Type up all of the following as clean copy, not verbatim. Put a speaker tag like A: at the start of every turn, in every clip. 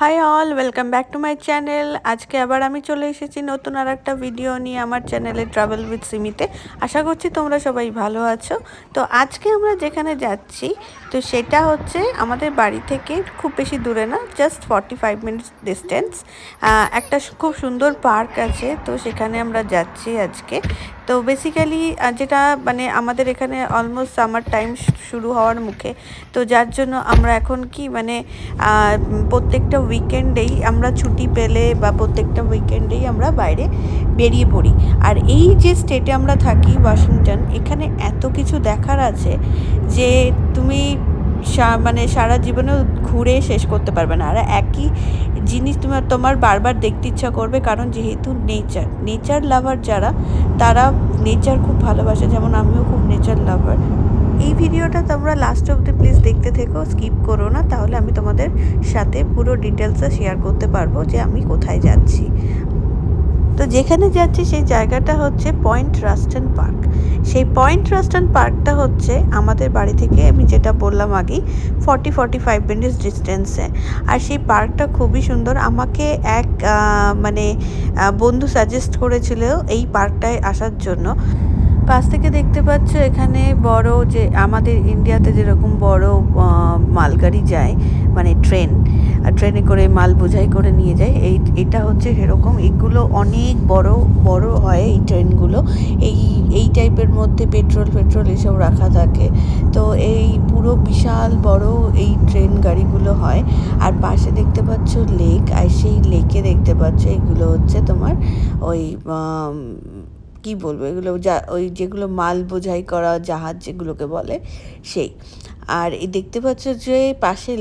A: High all, welcome back to my channel. আজকে আবার আমি চলে এসেছি নতুন আর একটা ভিডিও নিয়ে আমার চ্যানেলে ট্রাভেল উইথ সিমিতে। আশা করছি তোমরা সবাই ভালো আছো। তো আজকে আমরা যেখানে যাচ্ছি তো সেটা হচ্ছে আমাদের বাড়ি থেকে খুব বেশি দূরে না, জাস্ট 45 মিনিটস ডিস্টেন্স। একটা খুব সুন্দর পার্ক আছে, তো সেখানে আমরা যাচ্ছি আজকে। তো বেসিক্যালি যেটা মানে আমাদের এখানে অলমোস্ট সামার টাইম শুরু হওয়ার মুখে, তো যার জন্য আমরা এখন কি মানে প্রত্যেকটা উইকেন্ডেই আমরা ছুটি পেলে বা প্রত্যেকটা উইকেন্ডেই আমরা বাইরে বেরিয়ে পড়ি। আর এই যে স্টেটে আমরা থাকি ওয়াশিংটন, এখানে এত কিছু দেখার আছে যে তুমি মানে সারা জীবনেও ঘুরে শেষ করতে পারবে না। আর একই জিনিস তোমার বারবার দেখতে ইচ্ছা করবে, কারণ যেহেতু নেচার লাভার যারা, তারা নেচার খুব ভালোবাসে, যেমন আমিও খুব নেচার লাভার। এই ভিডিওটা তোমরা লাস্ট অবধি প্লিজ দেখতে থেকো, স্কিপ করো না, তাহলে আমি তোমাদের সাথে পুরো ডিটেলসে শেয়ার করতে পারবো যে আমি কোথায় যাচ্ছি। তো যেখানে যাচ্ছি সেই জায়গাটা হচ্ছে পয়েন্ট রাস্টন পার্ক। সেই পয়েন্ট রাস্টন পার্কটা হচ্ছে আমাদের বাড়ি থেকে, আমি যেটা বললাম আগেই, 45 মিনিটস ডিস্টেন্সে। আর সেই পার্কটা খুবই সুন্দর। আমাকে এক মানে বন্ধু সাজেস্ট করেছিল এই পার্কটায় আসার জন্য। পাশ থেকে দেখতে পাচ্ছ এখানে বড়, যে আমাদের ইন্ডিয়াতে যেরকম বড় মালগাড়ি যায়, মানে ট্রেনে করে মাল বোঝাই করে নিয়ে যায়, এটা হচ্ছে সেরকম। এগুলো অনেক বড় বড় হয় এই ট্রেনগুলো। এই টাইপের মধ্যে পেট্রোল এসব রাখা থাকে। তো এই পুরো বিশাল বড় এই ট্রেন গাড়িগুলো হয়। আর পাশে দেখতে পাচ্ছ লেক, আর সেই লেকে দেখতে পাচ্ছ এগুলো হচ্ছে তোমার ওই কি বলবো, এগুলো ওই যেগুলো মাল বোঝাই করা জাহাজ যেগুলোকে বলে, সেই। আর এই দেখতে পাচ্ছ যে পাশে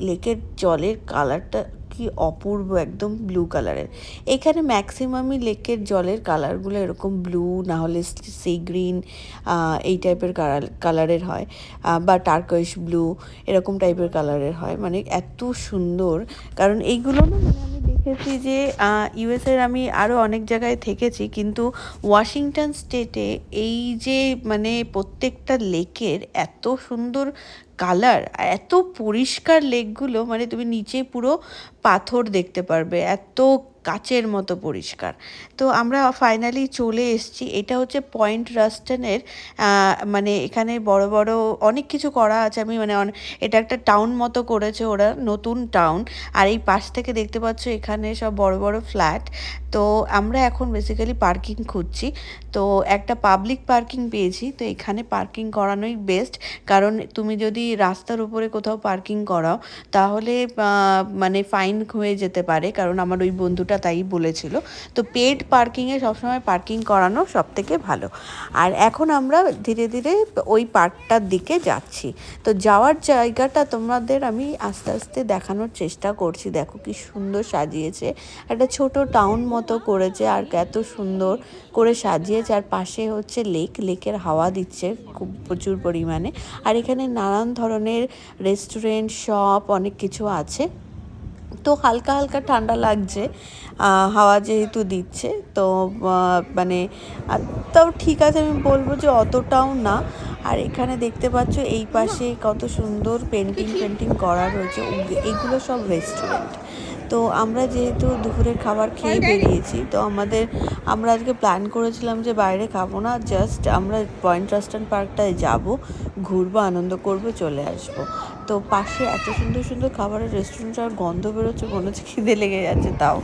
A: লেকের জলের কালারটা কি অপূর্ব, একদম ব্লু কালারের। এখানে ম্যাক্সিমামই লেকের জলের কালারগুলো এরকম ব্লু, না হলে সি গ্রিন, এই টাইপের কালারের হয়, বা টার্কয়েশ ব্লু, এরকম টাইপের কালারের হয়। মানে এত সুন্দর, কারণ এইগুলো না, মানে আমি দেখেছি যে ইউএসের আমি আরও অনেক জায়গায় থেকেছি, কিন্তু ওয়াশিংটন স্টেটে এই যে মানে প্রত্যেকটা লেকের এত সুন্দর কালার, এত পরিষ্কার লেকগুলো, মানে তুমি নিচে পুরো পাথর দেখতে পারবে, এত কাচের মতো পরিষ্কার। তো আমরা ফাইনালি চলে এসেছি। এটা হচ্ছে পয়েন্ট রাস্টনের, মানে এখানে বড় বড় অনেক কিছু করা আছে। আমি মানে এটা একটা টাউন মতো করেছে ওরা, নতুন টাউন। আর এই পাশ থেকে দেখতে পাচ্ছ এখানে সব বড় বড় ফ্ল্যাট। তো আমরা এখন বেসিক্যালি পার্কিং খুঁজছি। তো একটা পাবলিক পার্কিং পেয়েছি, তো এখানে পার্কিং করানোই বেস্ট। কারণ তুমি যদি রাস্তার উপরে কোথাও পার্কিং করাও, তাহলে মানে ফাইন হয়ে যেতে পারে, কারণ আমার ওই বন্ধুটা তাই বলেছিল। তো পেড পার্কিংয়ে সবসময় পার্কিং করানো সব থেকে ভালো। আর এখন আমরা ধীরে ধীরে ওই পার্কটার দিকে যাচ্ছি। তো যাওয়ার জায়গাটা তোমাদের আমি আস্তে আস্তে দেখানোর চেষ্টা করছি। দেখো কি সুন্দর সাজিয়েছে, একটা ছোট টাউন মতো করেছে, আর এত সুন্দর করে সাজিয়েছে। আর পাশে হচ্ছে লেকের হাওয়া দিচ্ছে খুব প্রচুর পরিমাণে। আর এখানে নানান ধরনের রেস্টুরেন্ট, শপ, অনেক কিছু আছে। তো হালকা হালকা ঠান্ডা লাগছে, হাওয়া যেহেতু দিচ্ছে। তো মানে তাও ঠিক আছে, আমি বলবো যে অতটাও না। আর এখানে দেখতে পাচ্ছ এই পাশে কত সুন্দর পেন্টিং করা রয়েছে, এগুলো সব রেস্টুরেন্ট। তো আমরা যেহেতু দুপুরের খাবার খেয়ে বেরিয়েছি, তো আমরা আজকে প্ল্যান করেছিলাম যে বাইরে খাবো না, জাস্ট আমরা পয়েন্ট রাস্টন পার্কটায় যাব, ঘুরবো, আনন্দ করবো, চলে আসবো। তো পাশে এত সুন্দর সুন্দর খাবারের রেস্টুরেন্ট, আর গন্ধ বেরোচ্ছে, মনে হচ্ছে খিদে লেগে যাচ্ছে তাও।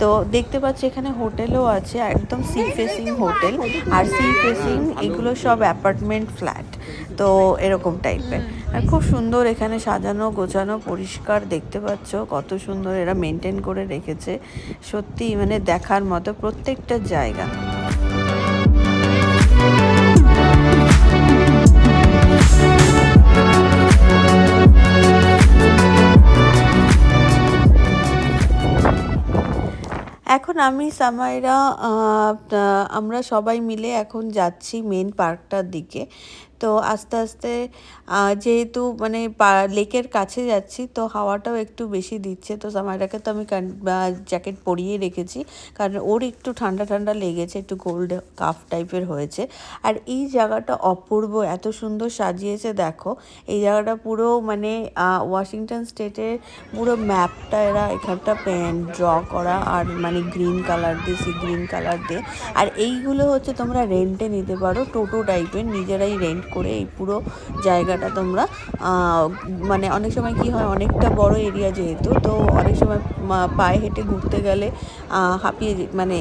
A: তো দেখতে পাচ্ছি এখানে হোটেলও আছে, একদম সি ফেসিং হোটেল। আর সি ফেসিং এগুলো সব অ্যাপার্টমেন্ট ফ্ল্যাট, তো এরকম টাইপের। আর খুব সুন্দর এখানে সাজানো গোছানো, পরিষ্কার, দেখতে পাচ্ছ কত সুন্দর এরা মেনটেন করে রেখেছে। সত্যি মানে দেখার মতো প্রত্যেকটা জায়গা। এখন আমি সামাইরা আমরা সবাই মিলে এখন যাচ্ছি মেন পার্কটার দিকে। তো আস্তে আস্তে যেহেতু মানে লেকের কাছে যাচ্ছি তো হাওয়াটাও একটু বেশি দিচ্ছে, তো সামাইরাকে তো আমি জ্যাকেট পরিয়ে রেখেছি কারণ ওর একটু ঠান্ডা ঠান্ডা লেগেছে, একটু কোল্ড কাফ টাইপের হয়েছে। আর এই জায়গাটা অপূর্ব, এত সুন্দর সাজিয়েছে দেখো। এই জায়গাটা পুরো মানে ওয়াশিংটন স্টেটের পুরো ম্যাপটা এরা এখানটা ড্র করা, আর মানে গ্রিন কালার দিয়ে, সি গ্রিন কালার দিয়ে। আর এইগুলো হচ্ছে তোমরা রেন্টে নিতে পারো, টোটো টাইপের, নিজেরাই রেন্ট করে এই পুরো জায়গাটা তোমরা মানে অনেক সময় কি হয়, অনেকটা বড় এরিয়া যেহেতু, তো অনেক সময় পায়ে হেঁটে ঘুরতে গেলে হাঁপিয়ে মানে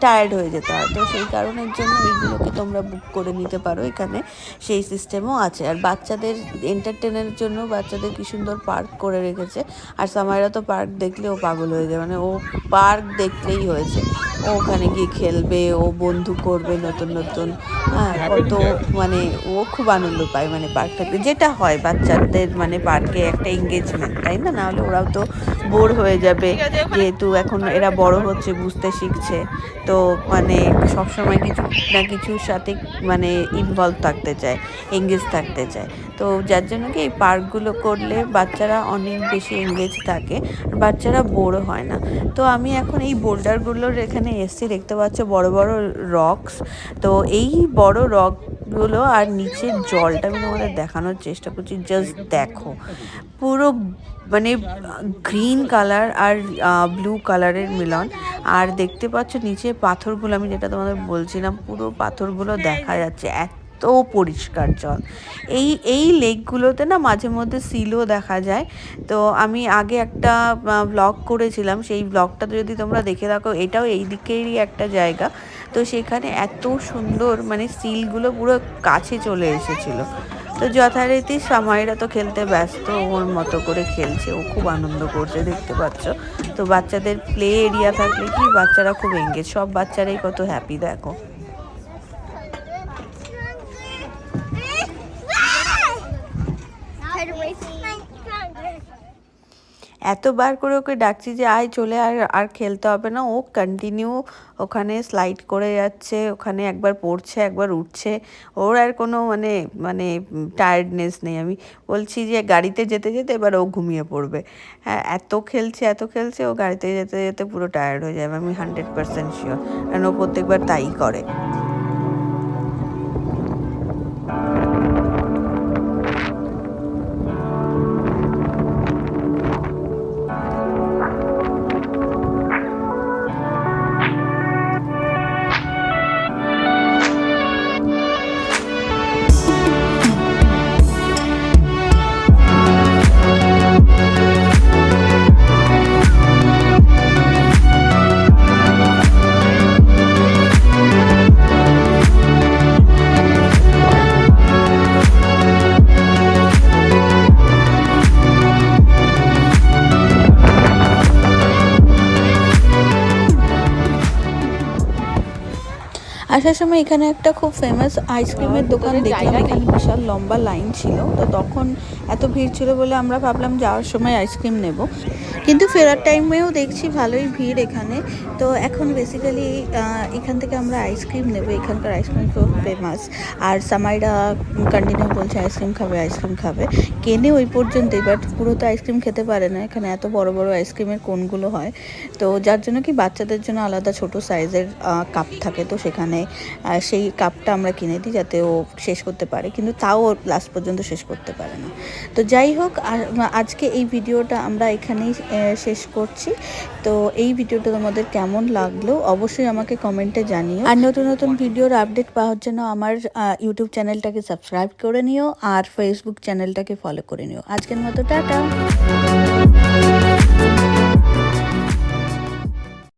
A: টায়ার্ড হয়ে যেতে হয়, তো সেই কারণের জন্য এইগুলোকে তোমরা বুক করে নিতে পারো। এখানে সেই সিস্টেমও আছে। আর বাচ্চাদের এন্টারটেনের জন্য বাচ্চাদের কি সুন্দর পার্ক করে রেখেছে। আর সামাইরা তো পার্ক দেখলেও পাগল হয়ে যায়, মানে ও পার্ক দেখলেই হয়েছে, ও ওখানে গিয়ে খেলবে, ও বন্ধু করবে নতুন নতুন, হ্যাঁ কত মানে ও খুব আনন্দ পায় মানে পার্কটাতে, যেটা হয় বাচ্চাদের মানে পার্কে একটা এঙ্গেজমেন্ট, তাই না? নাহলে ওরাও তো বোর হয়ে যাবে, যেহেতু এখন এরা বড় হচ্ছে, বুঝতে শিখছে, তো মানে সবসময় কিছু না কিছুর সাথে মানে ইনভলভ থাকতে চায়, এঙ্গেজ থাকতে চায়। তো যার জন্য কি এই পার্কগুলো করলে বাচ্চারা অনেক বেশি এঙ্গেজ থাকে, বাচ্চারা বোরও হয় না। তো আমি এখন এই বোল্ডারগুলোর এখানে এসছি, দেখতে পাচ্ছ বড় বড় রকস। তো এই বড় রকগুলো আর নিচের জলটা আমি তোমাদের দেখানোর চেষ্টা করছি, জাস্ট দেখো পুরো মানে গ্রিন কালার আর ব্লু কালারের মিলন। আর দেখতে পাচ্ছ নিচে পাথরগুলো, আমি যেটা তোমাদের বলছিলাম, পুরো পাথরগুলো দেখা যাচ্ছে, এত পরিষ্কার জল। এই লেকগুলোতে না মাঝে মধ্যে সিলও দেখা যায়। তো আমি আগে একটা ব্লগ করেছিলাম, সেই ব্লগটা যদি তোমরা দেখে থাকো, এটাও এই দিকেরই একটা জায়গা। তো সেখানে এত সুন্দর মানে সিলগুলো পুরো কাছে চলে এসেছিলো। তো যথারীতি সামাইরা তো খেলতে ব্যস্ত, ওর মতো করে খেলছে, ও খুব আনন্দ করছে দেখতে পাচ্ছ। তো বাচ্চাদের প্লে এরিয়া থাকলে কি বাচ্চারা খুব এঙ্গেজ, সব বাচ্চারাই কত হ্যাপি দেখো। এতবার করে ওকে ডাকছি যে আয় চলে আর খেলতে হবে না, ও কন্টিনিউ ওখানে স্লাইড করে যাচ্ছে, ওখানে একবার পড়ছে একবার উঠছে, ওর আর কোনো মানে মানে টায়ার্ডনেস নেই। আমি বলছি যে গাড়িতে যেতে যেতে এবার ও ঘুমিয়ে পড়বে। হ্যাঁ, এত খেলছে, ও গাড়িতে যেতে যেতে পুরো টায়ার্ড হয়ে যাবে, আমি 100% শিওর, কারণ ও প্রত্যেকবার তাই করে। আসার সময় এখানে একটা খুব ফেমাস আইসক্রিমের দোকান দেখলাম, এখানে বিশাল লম্বা লাইন ছিল, তো তখন এত ভিড় ছিল বলে আমরা ভাবলাম যাওয়ার সময় আইসক্রিম নেব, কিন্তু ফেরার টাইমেও দেখছি ভালোই ভিড় এখানে। তো এখন বেসিক্যালি এখান থেকে আমরা আইসক্রিম নেব, এখানকার আইসক্রিম খুব ফেমাস। আর সামাইরা কন্টিনিউ বলছে আইসক্রিম খাবে, কেনে ওই পর্যন্তই, বাট পুরো তো আইসক্রিম খেতে পারে না, এখানে এত বড় বড় আইসক্রিমের কোনগুলো হয়। তো যার জন্য কি বাচ্চাদের জন্য আলাদা ছোট সাইজের কাপ থাকে, তো সেখানে সেই কাপটা আমরা কিনে দিই যাতে ও শেষ করতে পারে, কিন্তু তাও ও লাস্ট পর্যন্ত শেষ করতে পারে না। তো যাই হোক, আজকে এই ভিডিওটা আমরা এখানেই শেষ করছি। তো এই ভিডিওটা তোমাদের কেমন লাগলো অবশ্যই আমাকে কমেন্টে জানিও। আর নতুন নতুন ভিডিওর আপডেট পাওয়ার জন্য আমার ইউটিউব চ্যানেলটাকে সাবস্ক্রাইব করে নিও, আর ফেসবুক চ্যানেলটাকে ফলো করে নিও। আজকের মতো টাটা।